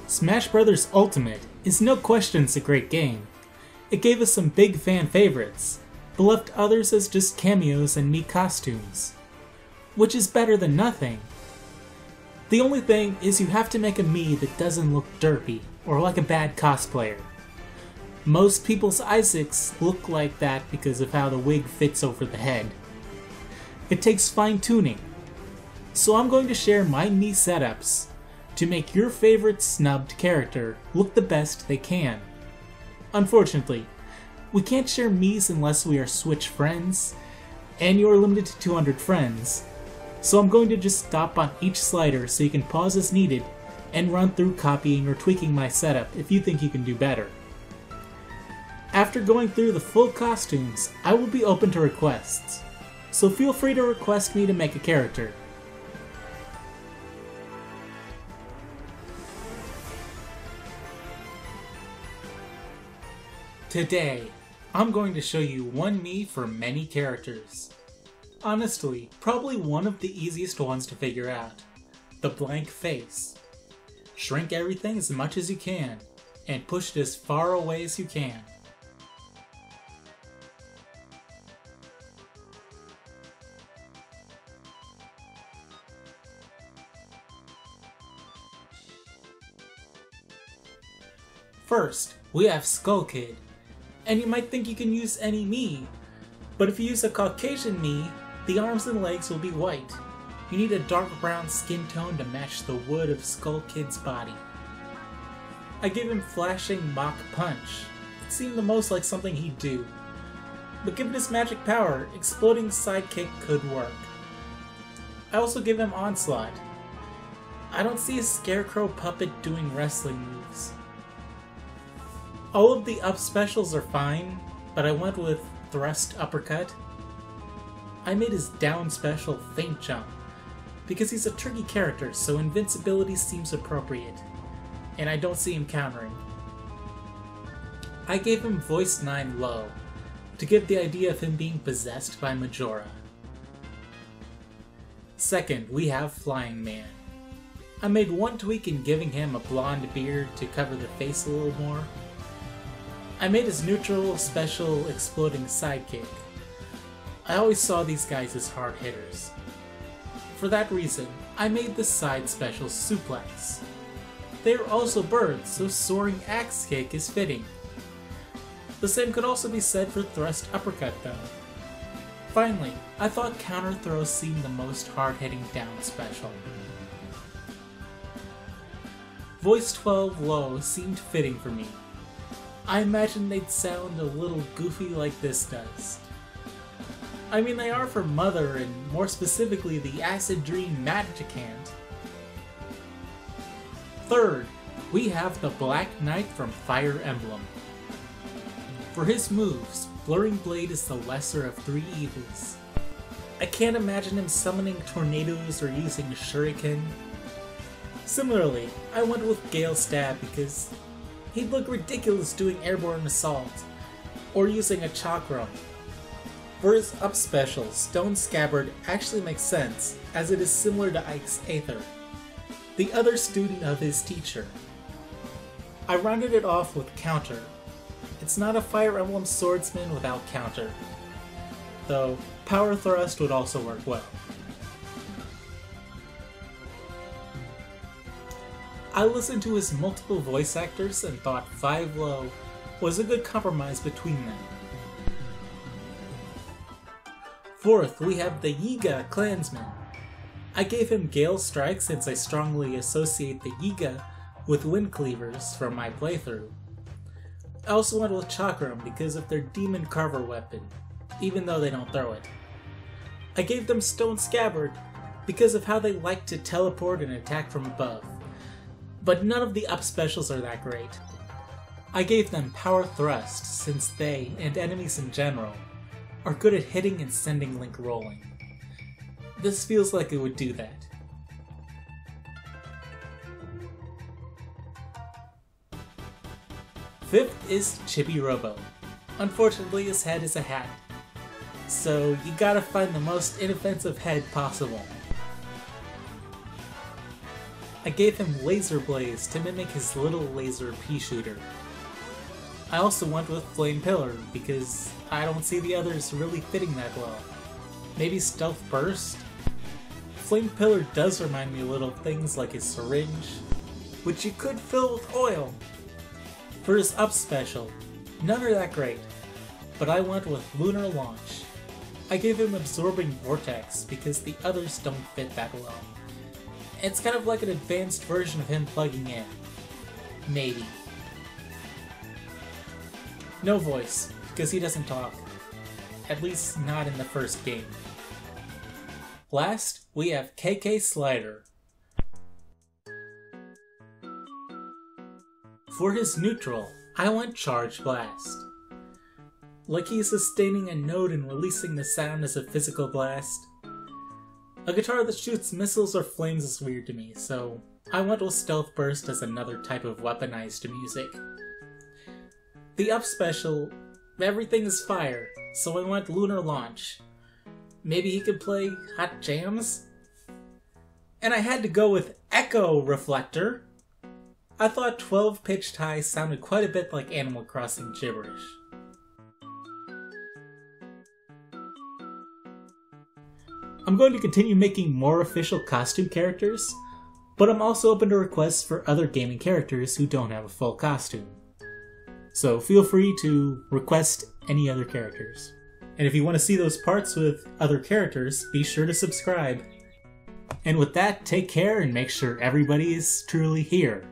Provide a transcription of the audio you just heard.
Smash Bros. Ultimate is no question a great game. It gave us some big fan favorites, but left others as just cameos and neat costumes. Which is better than nothing. The only thing is you have to make a Mii that doesn't look derpy, or like a bad cosplayer. Most people's Isaacs look like that because of how the wig fits over the head. It takes fine tuning. So I'm going to share my Mii setups to make your favorite snubbed character look the best they can. Unfortunately, we can't share Miis unless we are Switch friends, and you are limited to 200 friends, so I'm going to just stop on each slider so you can pause as needed and run through copying or tweaking my setup if you think you can do better. After going through the full costumes, I will be open to requests, so feel free to request me to make a character. Today, I'm going to show you one Mii for many characters. Honestly, probably one of the easiest ones to figure out. The blank face. Shrink everything as much as you can, and push it as far away as you can. First, we have Skull Kid. And you might think you can use any Mii, but if you use a Caucasian Mii, the arms and legs will be white. You need a dark brown skin tone to match the wood of Skull Kid's body. I gave him Flashing Mach Punch. It seemed the most like something he'd do. But given his magic power, Exploding Sidekick could work. I also give him Onslaught. I don't see a Scarecrow puppet doing wrestling moves. All of the up specials are fine, but I went with Thrust Uppercut. I made his down special Feint Jump, because he's a tricky character, so invincibility seems appropriate, and I don't see him countering. I gave him Voice 9 Low, to give the idea of him being possessed by Majora. Second, we have Flying Man. I made one tweak in giving him a blonde beard to cover the face a little more. I made his neutral special Exploding Sidekick. I always saw these guys as hard hitters. For that reason, I made the side special Suplex. They are also birds, so Soaring Axe Kick is fitting. The same could also be said for Thrust Uppercut though. Finally, I thought Counter Throw seemed the most hard-hitting down special. Voice 12 Low seemed fitting for me. I imagine they'd sound a little goofy like this does. I mean, they are for Mother, and more specifically the Acid Dream Magicant. Third, we have the Black Knight from Fire Emblem. For his moves, Blurring Blade is the lesser of three evils. I can't imagine him summoning tornadoes or using Shuriken. Similarly, I went with Gale Stab because he'd look ridiculous doing airborne assault, or using a Chakram. For his up special, Stone Scabbard actually makes sense, as it is similar to Ike's Aether, the other student of his teacher. I rounded it off with Counter. It's not a Fire Emblem swordsman without Counter, though Power Thrust would also work well. I listened to his multiple voice actors and thought 5 Low was a good compromise between them. Fourth, we have the Yiga Clansman. I gave him Gale Strike since I strongly associate the Yiga with Wind Cleavers from my playthrough. I also went with Chakram because of their Demon Carver weapon, even though they don't throw it. I gave them Stone Scabbard because of how they like to teleport and attack from above. But none of the up specials are that great. I gave them Power Thrust since they, and enemies in general, are good at hitting and sending Link rolling. This feels like it would do that. Fifth is Chibi Robo. Unfortunately, his head is a hat, so you gotta find the most inoffensive head possible. I gave him Laser Blaze to mimic his little laser pea shooter. I also went with Flame Pillar because I don't see the others really fitting that well. Maybe Stealth Burst? Flame Pillar does remind me a little of things like his syringe, which you could fill with oil. For his up special, none are that great, but I went with Lunar Launch. I gave him Absorbing Vortex because the others don't fit that well. It's kind of like an advanced version of him plugging in. Maybe. No voice, because he doesn't talk. At least not in the first game. Last, we have KK Slider. For his neutral, I went Charge Blast. Like he's sustaining a note and releasing the sound as a physical blast. A guitar that shoots missiles or flames is weird to me, so I went with Stealth Burst as another type of weaponized music. The up special, everything is fire, so I went Lunar Launch. Maybe he could play Hot Jams? And I had to go with Echo Reflector. I thought 12 pitched high sounded quite a bit like Animal Crossing gibberish. I'm going to continue making more official costume characters, but I'm also open to requests for other gaming characters who don't have a full costume. So feel free to request any other characters. And if you want to see those parts with other characters, be sure to subscribe. And with that, take care and make sure everybody is truly here.